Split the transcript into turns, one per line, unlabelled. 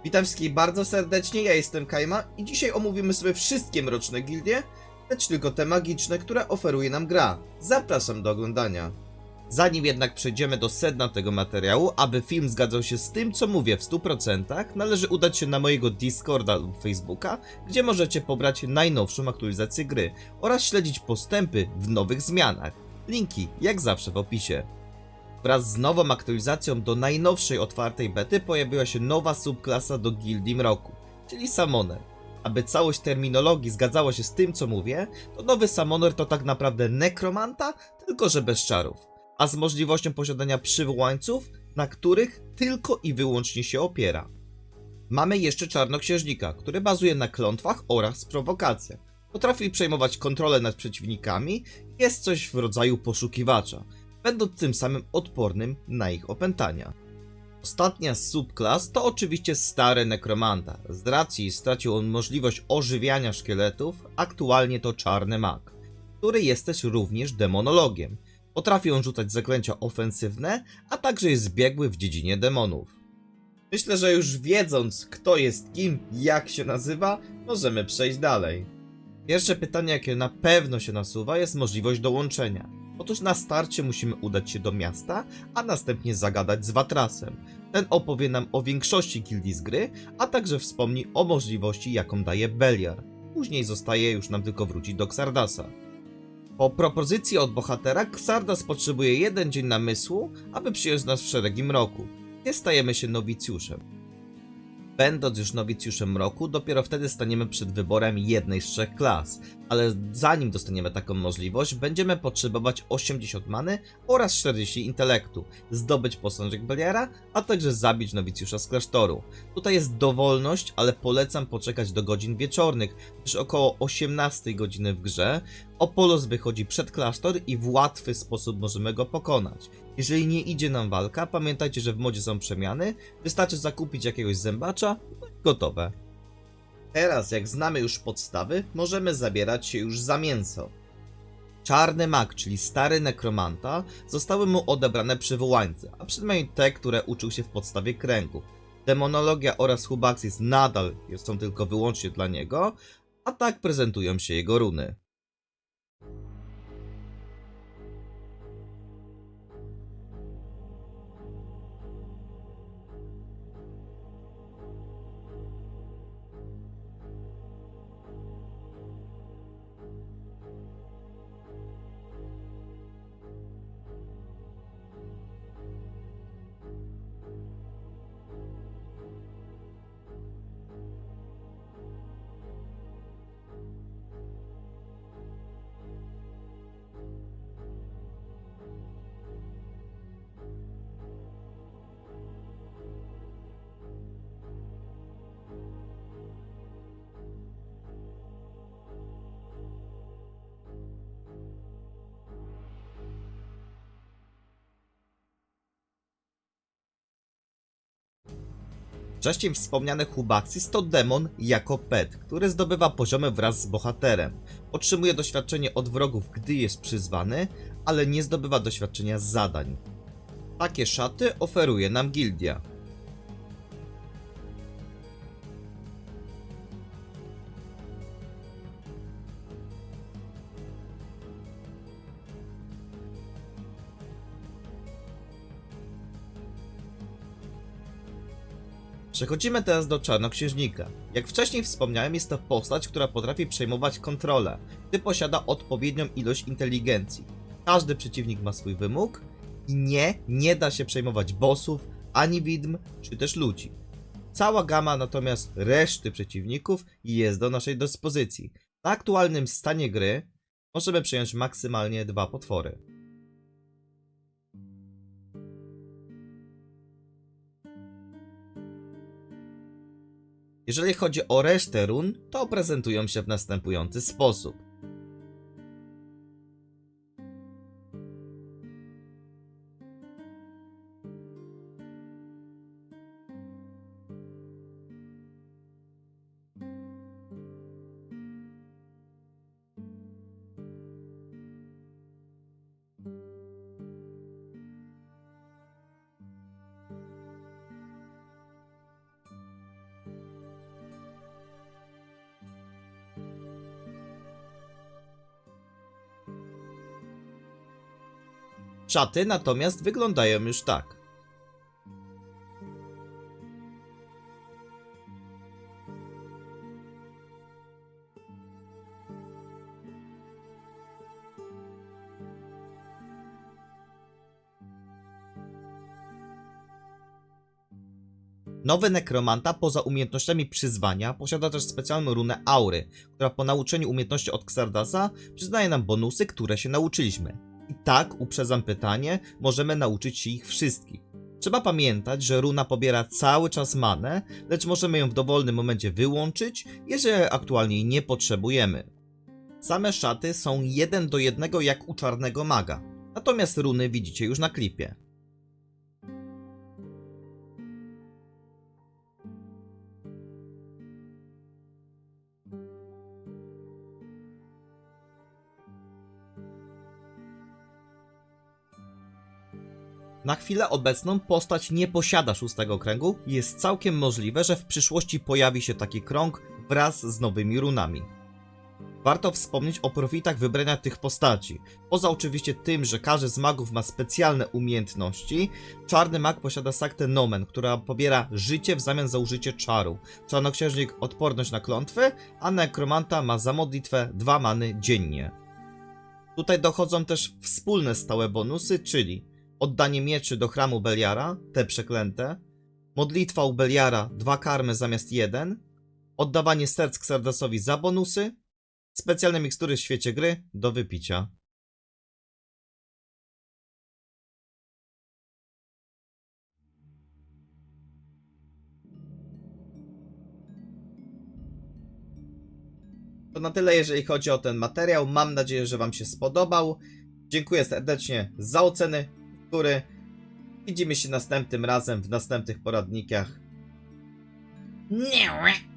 Witam wszystkich bardzo serdecznie, ja jestem Kajma i dzisiaj omówimy sobie wszystkie mroczne gildie, lecz tylko te magiczne, które oferuje nam gra. Zapraszam do oglądania. Zanim jednak przejdziemy do sedna tego materiału, aby film zgadzał się z tym, co mówię w 100%, należy udać się na mojego Discorda lub Facebooka, gdzie możecie pobrać najnowszą aktualizację gry oraz śledzić postępy w nowych zmianach. Linki jak zawsze w opisie. Wraz z nową aktualizacją do najnowszej otwartej bety pojawiła się nowa subklasa do Gildii Mroku, czyli Summoner. Aby całość terminologii zgadzała się z tym, co mówię, to nowy Summoner to tak naprawdę nekromanta, tylko że bez czarów, a z możliwością posiadania przywołańców, na których tylko i wyłącznie się opiera. Mamy jeszcze Czarnoksiężnika, który bazuje na klątwach oraz prowokacjach. Potrafi przejmować kontrolę nad przeciwnikami, jest coś w rodzaju poszukiwacza, będąc tym samym odpornym na ich opętania. Ostatnia z subklas to oczywiście stary nekromanta. Z racji, iż stracił on możliwość ożywiania szkieletów, aktualnie to czarny mag, który jest też również demonologiem. Potrafi on rzucać zaklęcia ofensywne, a także jest biegły w dziedzinie demonów. Myślę, że już wiedząc kto jest kim, jak się nazywa, możemy przejść dalej. Pierwsze pytanie, jakie na pewno się nasuwa, jest możliwość dołączenia. Otóż na starcie musimy udać się do miasta, a następnie zagadać z Watrasem. Ten opowie nam o większości gildii z gry, a także wspomni o możliwości, jaką daje Beliar. Później zostaje już nam tylko wrócić do Xardasa. Po propozycji od bohatera, Xardas potrzebuje 1 dzień namysłu, aby przyjąć nas w szeregi mroku, gdzie stajemy się nowicjuszem. Będąc już nowicjuszem mroku, dopiero wtedy staniemy przed wyborem jednej z 3 klas, ale zanim dostaniemy taką możliwość, będziemy potrzebować 80 many oraz 40 intelektu, zdobyć posążek Beliara, a także zabić nowicjusza z klasztoru. Tutaj jest dowolność, ale polecam poczekać do godzin wieczornych, gdyż około 18 godziny w grze Opolos wychodzi przed klasztor i w łatwy sposób możemy go pokonać. Jeżeli nie idzie nam walka, pamiętajcie, że w modzie są przemiany, wystarczy zakupić jakiegoś zębacza, no i gotowe. Teraz, jak znamy już podstawy, możemy zabierać się już za mięso. Czarny mag, czyli stary nekromanta, zostały mu odebrane przywołańce, a przynajmniej te, które uczył się w podstawie kręgów. Demonologia oraz Hubaxis nadal są tylko wyłącznie dla niego, a tak prezentują się jego runy. Wcześniej wspomniany Hubaxis to demon jako pet, który zdobywa poziomy wraz z bohaterem. Otrzymuje doświadczenie od wrogów, gdy jest przyzwany, ale nie zdobywa doświadczenia z zadań. Takie szaty oferuje nam gildia. Przechodzimy teraz do Czarnoksiężnika. Jak wcześniej wspomniałem, jest to postać, która potrafi przejmować kontrolę, gdy posiada odpowiednią ilość inteligencji. Każdy przeciwnik ma swój wymóg i nie da się przejmować bossów, ani widm, czy też ludzi. Cała gama natomiast reszty przeciwników jest do naszej dyspozycji. Na aktualnym stanie gry możemy przejąć maksymalnie 2 potwory. Jeżeli chodzi o resztę run, to prezentują się w następujący sposób. Szaty natomiast wyglądają już tak. Nowy nekromanta poza umiejętnościami przyzwania posiada też specjalną runę aury, która po nauczeniu umiejętności od Xardasa przyznaje nam bonusy, które się nauczyliśmy. I tak, uprzedzam pytanie, możemy nauczyć się ich wszystkich. Trzeba pamiętać, że runa pobiera cały czas manę, lecz możemy ją w dowolnym momencie wyłączyć, jeżeli aktualnie jej nie potrzebujemy. Same szaty są 1 do 1 jak u czarnego maga, natomiast runy widzicie już na klipie. Na chwilę obecną postać nie posiada 6 kręgu i jest całkiem możliwe, że w przyszłości pojawi się taki krąg wraz z nowymi runami. Warto wspomnieć o profitach wybrania tych postaci. Poza oczywiście tym, że każdy z magów ma specjalne umiejętności, czarny mag posiada saktę Nomen, która pobiera życie w zamian za użycie czaru. Czarnoksiężnik odporność na klątwy, a nekromanta ma za modlitwę 2 many dziennie. Tutaj dochodzą też wspólne stałe bonusy, czyli oddanie mieczy do chramu Beliara, te przeklęte, modlitwa u Beliara 2 karmy zamiast 1, oddawanie serc Xardasowi za bonusy, specjalne mikstury w świecie gry do wypicia. To na tyle, jeżeli chodzi o ten materiał. Mam nadzieję, że Wam się spodobał. Dziękuję serdecznie za oceny góry. Widzimy się następnym razem w następnych poradnikach.
Nie.